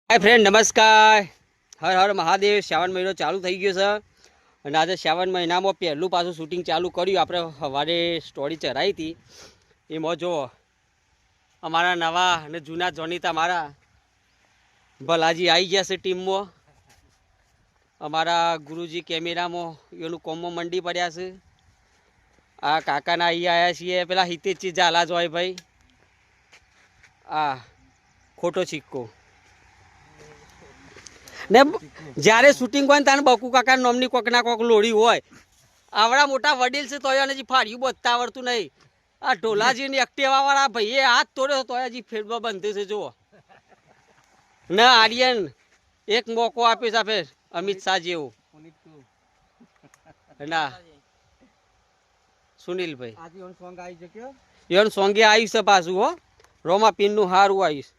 હાય friend, નમસ્કાર. હર હર મહાદેવ. શ્રાવણ મહિનો ચાલુ થઈ ગયો છે અને આજે શ્રાવણ મહિનામાં પહેલું પાછું શૂટિંગ ચાલુ કર્યું. આપણે સવારે સ્ટોરી ચઢાવી હતી. એમાં જો અમારા નવા અને જૂના જોનીતા મારા ભલાજી આવી ગયા છે ટીમમાં. અમારા ગુરુજી કેમેરામાં એનું કોમમાં મંડી પડ્યા છે. આ કાકાના અહીં આવ્યા છીએ. પેલા હિતેશજી ઝાલા જ હોય ભાઈ. આ ખોટો સિક્કો ને જ્યારે શૂટિંગ હોય ને ત્યારે બકુ કાકા નામની કોકના કોક લોડી હોય. આવડા મોટા વડીલ છે તો હજી ફાડ્યું બધતા આવડતું નહીં. આ ઢોલાજીની એક્ટિવા વાળા ભાઈએ હાથ તોડ્યો તો હજી ફેરવા બંધ છે. જુઓ ના આર્યન એક મોકો આપીશ આપે અમિત શાહ જેવું. ના સુનિલભાઈ સોંગે આવ્યું છે પાછું. હો રોમા પિનનું સારું આવીશ.